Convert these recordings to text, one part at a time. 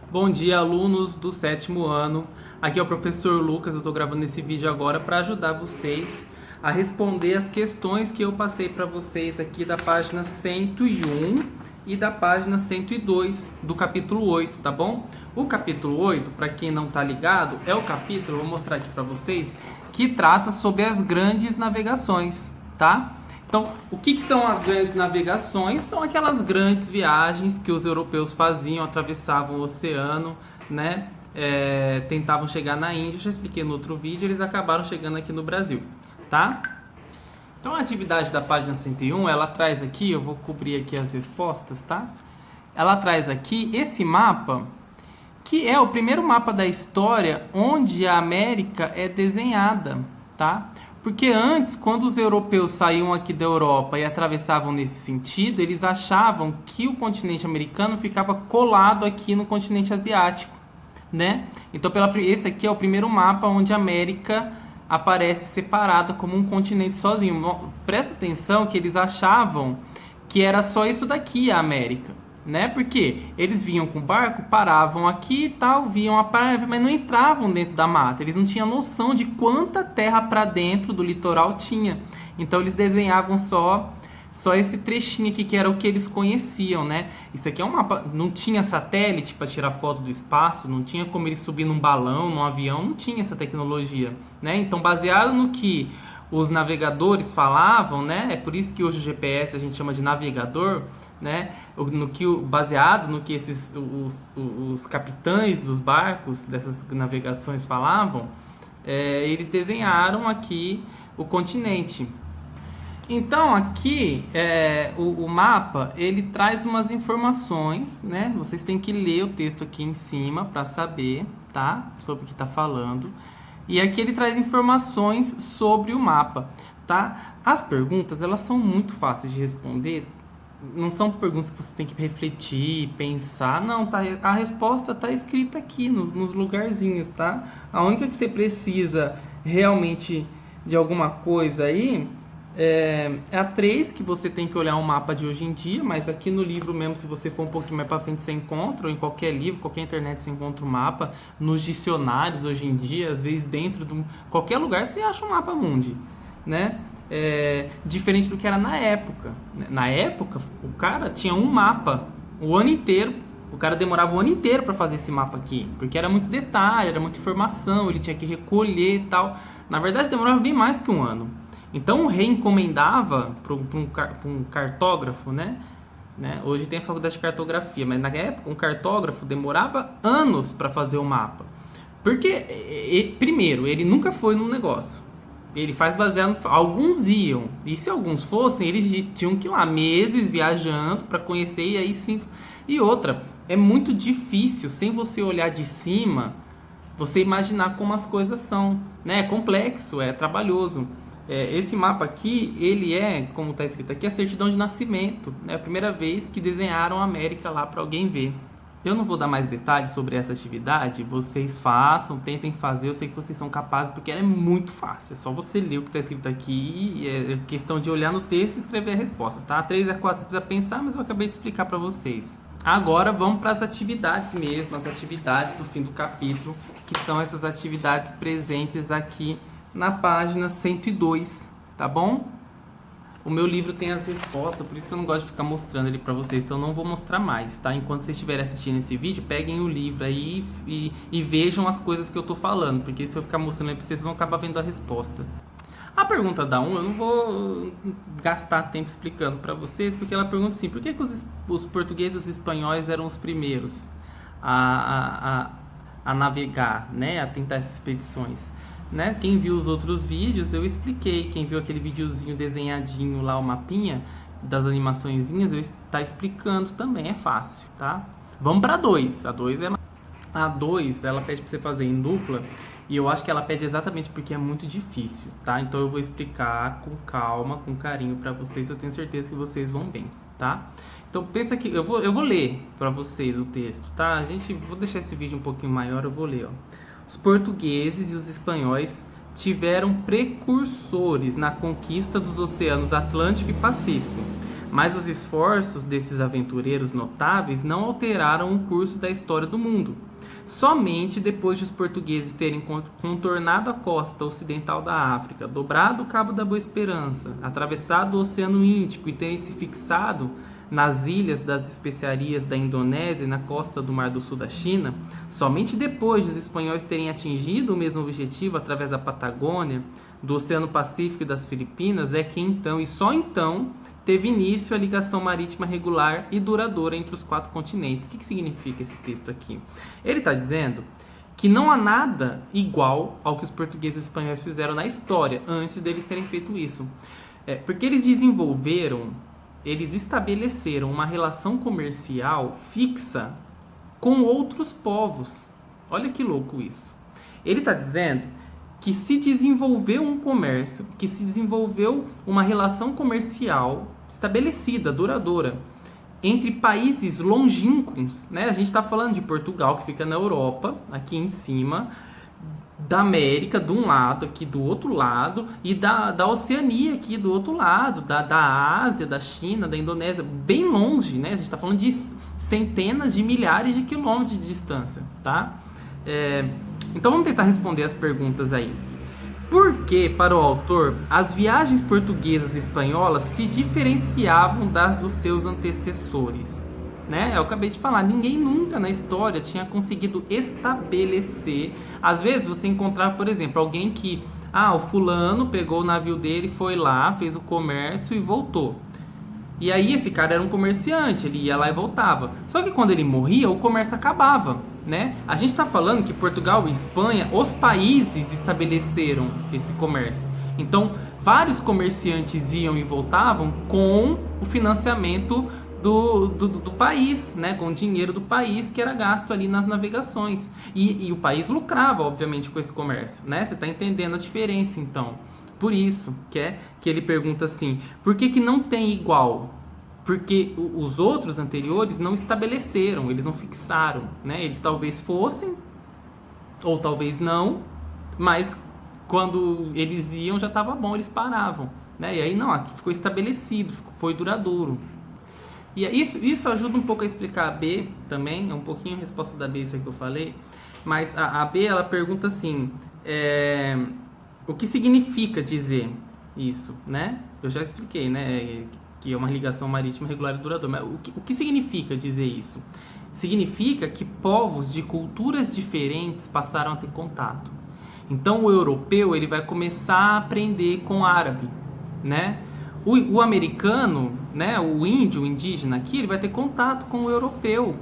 Bom dia, alunos do sétimo ano. Aqui é o professor Lucas. Eu estou gravando esse vídeo agora para ajudar vocês a responder as questões que eu passei para vocês aqui da página 101 e da página 102 do capítulo 8, tá bom? O capítulo 8, para quem não está ligado, é o capítulo, vou mostrar aqui para vocês, que trata sobre as grandes navegações, tá? Então, o que são as grandes navegações? São aquelas grandes viagens que os europeus faziam, atravessavam o oceano, né? Tentavam chegar na Índia. Eu já expliquei no outro vídeo, eles acabaram chegando aqui no Brasil, tá? Então, a atividade da página 101, ela traz aqui, eu vou cobrir aqui as respostas, tá? Ela traz aqui esse mapa, que é o primeiro mapa da história onde a América é desenhada, tá? Porque antes, quando os europeus saíam aqui da Europa e atravessavam nesse sentido, eles achavam que o continente americano ficava colado aqui no continente asiático, né? Então, esse aqui é o primeiro mapa onde a América aparece separada como um continente sozinho. Presta atenção que eles achavam que era só isso daqui a América, né? Porque eles vinham com o barco, paravam aqui e tal, viam a praia, mas não entravam dentro da mata. Eles não tinham noção de quanta terra para dentro do litoral tinha. Então eles desenhavam só esse trechinho aqui, que era o que eles conheciam, né? Isso aqui é um mapa, não tinha satélite para tirar foto do espaço, não tinha como eles subir num balão, num avião, não tinha essa tecnologia, né? Então, baseado no que os navegadores falavam, né? É por isso que hoje o GPS a gente chama de navegador, né? Baseado no que os capitães dos barcos dessas navegações falavam, eles desenharam aqui o continente. Então aqui o mapa ele traz umas informações, né? Vocês têm que ler o texto aqui em cima para saber, tá? Sobre o que está falando. E aqui ele traz informações sobre o mapa, tá? As perguntas elas são muito fáceis de responder. Não são perguntas que você tem que refletir, pensar. Não, tá? A resposta está escrita aqui nos lugarzinhos, tá? A única que você precisa realmente de alguma coisa aí é a 3, que você tem que olhar um mapa de hoje em dia, mas aqui no livro mesmo, se você for um pouquinho mais para frente, você encontra, ou em qualquer livro, qualquer internet você encontra um mapa, nos dicionários hoje em dia, às vezes dentro de qualquer lugar você acha um mapa mundi, né? Diferente do que era na época. Na época, o cara tinha um mapa o ano inteiro. O cara demorava o ano inteiro para fazer esse mapa aqui, porque era muito detalhe, era muita informação, ele tinha que recolher e tal. Na verdade, demorava bem mais que um ano. Então, o rei encomendava para um cartógrafo, né? Hoje tem a faculdade de cartografia, mas na época, um cartógrafo demorava anos para fazer o mapa. Porque, primeiro, ele nunca foi num negócio. Ele faz baseado... Alguns iam. E se alguns fossem, eles tinham que ir lá meses viajando para conhecer e aí sim... E outra, é muito difícil, sem você olhar de cima, você imaginar como as coisas são, né? É complexo, é trabalhoso. Esse mapa aqui, ele como está escrito aqui, a certidão de nascimento. É a primeira vez que desenharam a América lá para alguém ver. Eu não vou dar mais detalhes sobre essa atividade, vocês façam, tentem fazer, eu sei que vocês são capazes, porque ela é muito fácil, é só você ler o que está escrito aqui, é questão de olhar no texto e escrever a resposta, tá? 3 a 4 você precisa pensar, mas eu acabei de explicar para vocês. Agora vamos para as atividades mesmo, as atividades do fim do capítulo, que são essas atividades presentes aqui na página 102, tá bom? O meu livro tem as respostas, por isso que eu não gosto de ficar mostrando ele pra vocês, então eu não vou mostrar mais, tá? Enquanto vocês estiverem assistindo esse vídeo, peguem o livro aí e vejam as coisas que eu tô falando, porque se eu ficar mostrando aí pra vocês, vão acabar vendo a resposta. A pergunta da 1, eu não vou gastar tempo explicando pra vocês, porque ela pergunta assim, por que os portugueses e os espanhóis eram os primeiros a navegar, né? A tentar essas expedições? Né? Quem viu os outros vídeos, eu expliquei. Quem viu aquele videozinho desenhadinho lá, o mapinha das animaçõezinhas, eu tá explicando também, é fácil, tá? Vamos para 2. A 2, ela pede para você fazer em dupla, e eu acho que ela pede exatamente porque é muito difícil, tá? Então eu vou explicar com calma, com carinho para vocês, eu tenho certeza que vocês vão bem, tá? Então pensa que eu vou ler para vocês o texto, tá? Vou deixar esse vídeo um pouquinho maior, eu vou ler, ó. Os portugueses e os espanhóis tiveram precursores na conquista dos oceanos Atlântico e Pacífico, Mas os esforços desses aventureiros notáveis não alteraram o curso da história do mundo. Somente depois de os portugueses terem contornado a costa ocidental da África, dobrado o Cabo da Boa Esperança, atravessado o Oceano Índico e terem se fixado nas ilhas das especiarias da Indonésia e na costa do Mar do Sul da China, somente depois de os espanhóis terem atingido o mesmo objetivo através da Patagônia, do Oceano Pacífico e das Filipinas, é que então, e só então, teve início a ligação marítima regular e duradoura entre os 4 continentes. O que significa esse texto aqui? Ele está dizendo que não há nada igual ao que os portugueses e os espanhóis fizeram na história, antes deles terem feito isso. Porque eles eles estabeleceram uma relação comercial fixa com outros povos. Olha que louco isso. Ele está dizendo que se desenvolveu um comércio, que se desenvolveu uma relação comercial estabelecida, duradoura, entre países longínquos, né? A gente está falando de Portugal, que fica na Europa, aqui em cima, da América, de um lado, aqui do outro lado, e da Oceania, aqui do outro lado, da Ásia, da China, da Indonésia, bem longe, né? A gente está falando de centenas de milhares de quilômetros de distância, tá? Então vamos tentar responder as perguntas aí. Por que, para o autor, as viagens portuguesas e espanholas se diferenciavam das dos seus antecessores? Né? Eu acabei de falar, ninguém nunca na história tinha conseguido estabelecer. Às vezes você encontrar, por exemplo, alguém que, o fulano pegou o navio dele, foi lá, fez o comércio e voltou. E aí esse cara era um comerciante, ele ia lá e voltava. Só que quando ele morria, o comércio acabava, né? A gente está falando que Portugal e Espanha, os países estabeleceram esse comércio. Então, vários comerciantes iam e voltavam com o financiamento do país, né? Com o dinheiro do país que era gasto ali nas navegações. E o país lucrava, obviamente, com esse comércio, né? Você está entendendo a diferença, então. Por isso que ele pergunta assim, por que não tem igual? Porque os outros anteriores não estabeleceram, eles não fixaram, né? Eles talvez fossem, ou talvez não, mas quando eles iam já estava bom, eles paravam, né? E aí não, aqui ficou estabelecido, foi duradouro. E isso ajuda um pouco a explicar a B também, é um pouquinho a resposta da B isso aí que eu falei, mas a B ela pergunta assim, o que significa dizer isso, né? Eu já expliquei, né? Que é uma ligação marítima regular e duradoura. Mas o que significa dizer isso? Significa que povos de culturas diferentes passaram a ter contato. Então o europeu ele vai começar a aprender com o árabe, né? O americano, né? O índio, o indígena aqui, ele vai ter contato com o europeu.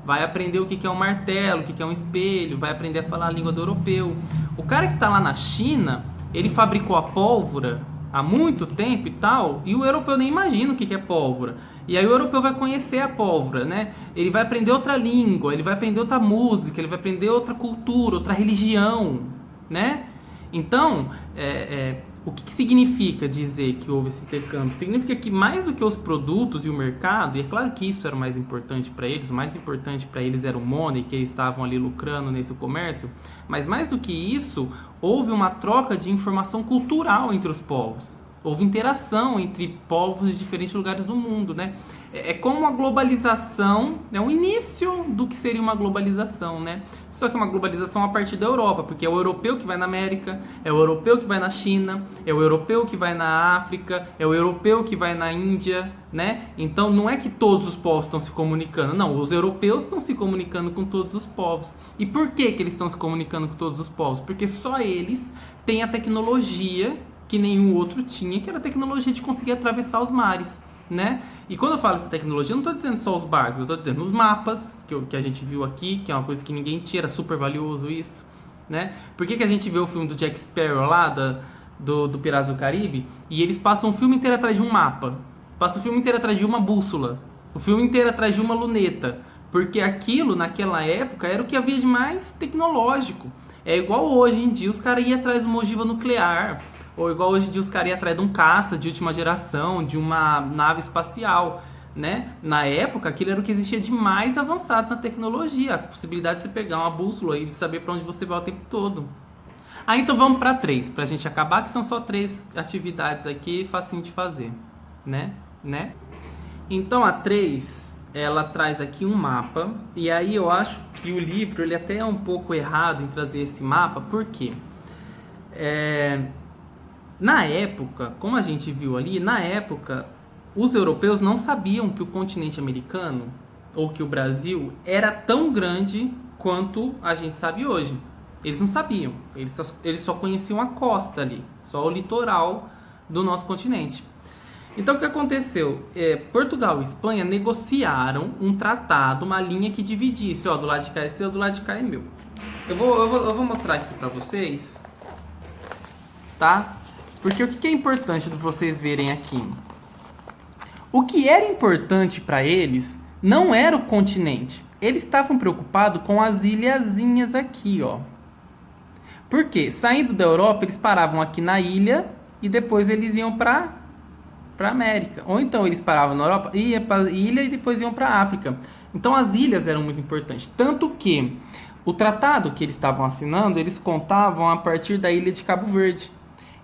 Vai aprender o que é um martelo, o que é um espelho, vai aprender a falar a língua do europeu. O cara que está lá na China, ele fabricou a pólvora há muito tempo e tal, e o europeu nem imagina o que é pólvora. E aí o europeu vai conhecer a pólvora, né? Ele vai aprender outra língua, ele vai aprender outra música, ele vai aprender outra cultura, outra religião, né? Então, o que significa dizer que houve esse intercâmbio? Significa que mais do que os produtos e o mercado, e é claro que isso era o mais importante para eles, o mais importante para eles era o money, que eles estavam ali lucrando nesse comércio, mas mais do que isso, houve uma troca de informação cultural entre os povos. Houve interação entre povos de diferentes lugares do mundo, né? É como a globalização, é um início do que seria uma globalização, né? Só que uma globalização a partir da Europa, porque é o europeu que vai na América, é o europeu que vai na China, é o europeu que vai na África, é o europeu que vai na Índia, né? Então não é que todos os povos estão se comunicando, não, os europeus estão se comunicando com todos os povos. E por que eles estão se comunicando com todos os povos? Porque só eles têm a tecnologia que nenhum outro tinha, que era a tecnologia de conseguir atravessar os mares, né? E quando eu falo essa tecnologia, eu não estou dizendo só os barcos, eu estou dizendo os mapas, que a gente viu aqui, que é uma coisa que ninguém tinha, era super valioso isso, né? Por que a gente vê o filme do Jack Sparrow lá, do Piratas do Caribe, e eles passam o filme inteiro atrás de um mapa, passam o filme inteiro atrás de uma bússola, o filme inteiro atrás de uma luneta, porque aquilo, naquela época, era o que havia de mais tecnológico. É igual hoje em dia, os caras iam atrás de uma ogiva nuclear, ou igual hoje em dia os caras iam atrás de um caça de última geração, de uma nave espacial, né? Na época, aquilo era o que existia de mais avançado na tecnologia, a possibilidade de você pegar uma bússola e saber para onde você vai o tempo todo. Então vamos para 3, para a gente acabar, que são só 3 atividades aqui, facinho de fazer, né? né? Então a 3, ela traz aqui um mapa, e aí eu acho que o livro ele até é um pouco errado em trazer esse mapa, porque na época, como a gente viu ali, na época os europeus não sabiam que o continente americano ou que o Brasil era tão grande quanto a gente sabe hoje. Eles não sabiam, eles só conheciam a costa ali, só o litoral do nosso continente. Então o que aconteceu? Portugal e Espanha negociaram um tratado, uma linha que dividisse, ó, do lado de cá é seu, do lado de cá é meu. Eu vou mostrar aqui para vocês, tá? Porque o que é importante de vocês verem aqui? O que era importante para eles não era o continente. Eles estavam preocupados com as ilhazinhas aqui, ó. Por quê? Saindo da Europa, eles paravam aqui na ilha e depois eles iam para América. Ou então eles paravam na Europa, iam para a ilha e depois iam para a África. Então as ilhas eram muito importantes. Tanto que o tratado que eles estavam assinando, eles contavam a partir da ilha de Cabo Verde.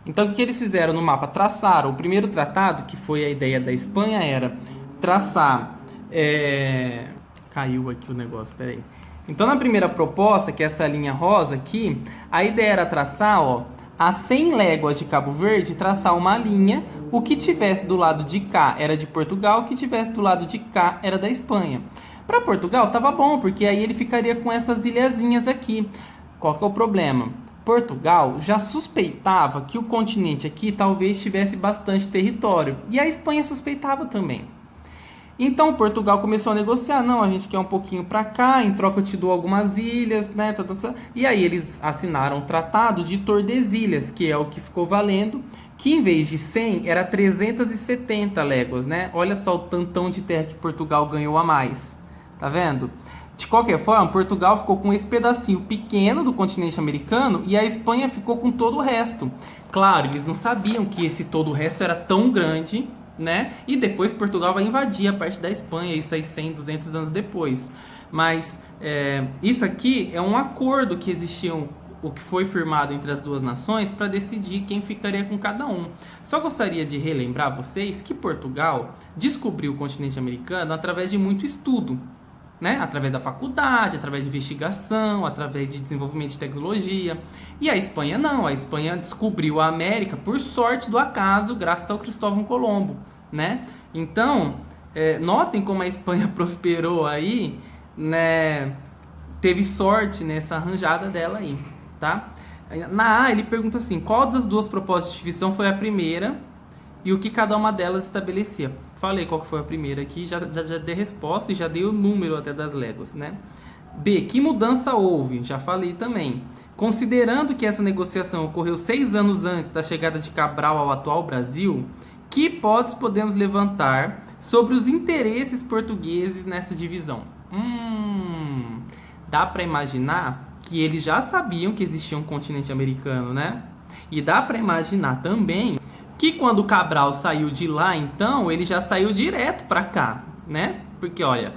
Então o que eles fizeram no mapa? Traçaram. O primeiro tratado, que foi a ideia da Espanha, era traçar... Caiu aqui o negócio, peraí. Então na primeira proposta, que é essa linha rosa aqui, a ideia era traçar, ó, a 100 léguas de Cabo Verde, traçar uma linha, o que tivesse do lado de cá era de Portugal, o que tivesse do lado de cá era da Espanha. Para Portugal tava bom, porque aí ele ficaria com essas ilhazinhas aqui. Qual que é o problema? Portugal já suspeitava que o continente aqui talvez tivesse bastante território, e a Espanha suspeitava também. Então Portugal começou a negociar, não, a gente quer um pouquinho para cá, em troca eu te dou algumas ilhas, né? E aí eles assinaram o Tratado de Tordesilhas, que é o que ficou valendo, que em vez de 100 era 370 léguas, né? Olha só o tantão de terra que Portugal ganhou a mais, tá vendo? De qualquer forma, Portugal ficou com esse pedacinho pequeno do continente americano e a Espanha ficou com todo o resto. Claro, eles não sabiam que esse todo o resto era tão grande, né? E depois Portugal vai invadir a parte da Espanha, isso aí 100, 200 anos depois. Mas isso aqui é um acordo que existiam, o que foi firmado entre as duas nações para decidir quem ficaria com cada um. Só gostaria de relembrar vocês que Portugal descobriu o continente americano através de muito estudo, né? Através da faculdade, através de investigação, através de desenvolvimento de tecnologia. E a Espanha não, a Espanha descobriu a América por sorte do acaso, graças ao Cristóvão Colombo, né? Então, notem como a Espanha prosperou aí, né? Teve sorte nessa arranjada dela aí, tá? Na A, ele pergunta assim, qual das duas propostas de divisão foi a primeira e o que cada uma delas estabelecia? Falei qual que foi a primeira aqui, já dei resposta e já dei o número até das léguas, né? B, que mudança houve? Já falei também. Considerando que essa negociação ocorreu 6 anos antes da chegada de Cabral ao atual Brasil, que hipóteses podemos levantar sobre os interesses portugueses nessa divisão? Dá para imaginar que eles já sabiam que existia um continente americano, né? E dá para imaginar também que quando o Cabral saiu de lá, então, ele já saiu direto para cá, né? Porque, olha,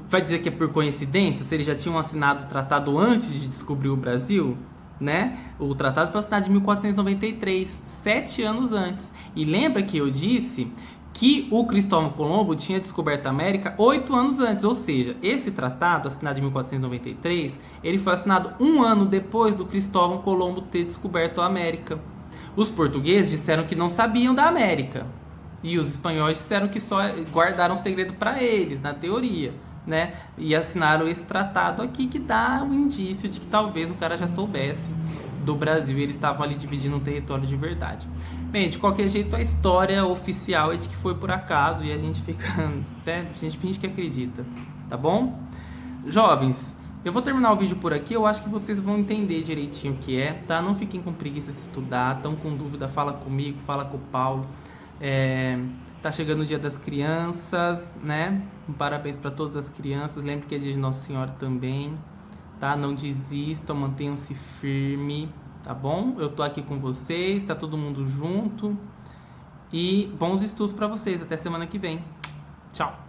vai dizer que é por coincidência, se eles já tinham assinado o tratado antes de descobrir o Brasil, né? O tratado foi assinado em 1493, 7 anos antes. E lembra que eu disse que o Cristóvão Colombo tinha descoberto a América 8 anos antes, ou seja, esse tratado, assinado em 1493, ele foi assinado 1 ano depois do Cristóvão Colombo ter descoberto a América. Os portugueses disseram que não sabiam da América. E os espanhóis disseram que só guardaram o segredo para eles, na teoria, né? E assinaram esse tratado aqui que dá um indício de que talvez o cara já soubesse do Brasil e eles estavam ali dividindo um território de verdade. Bem, de qualquer jeito, a história oficial é de que foi por acaso e a gente fica, né? A gente finge que acredita, tá bom? Jovens, eu vou terminar o vídeo por aqui, eu acho que vocês vão entender direitinho o que é, tá? Não fiquem com preguiça de estudar, estão com dúvida, fala comigo, fala com o Paulo. Tá chegando o Dia das Crianças, né? Um parabéns para todas as crianças, lembre que é Dia de Nossa Senhora também, tá? Não desistam, mantenham-se firme, tá bom? Eu tô aqui com vocês, tá todo mundo junto e bons estudos para vocês, até semana que vem. Tchau!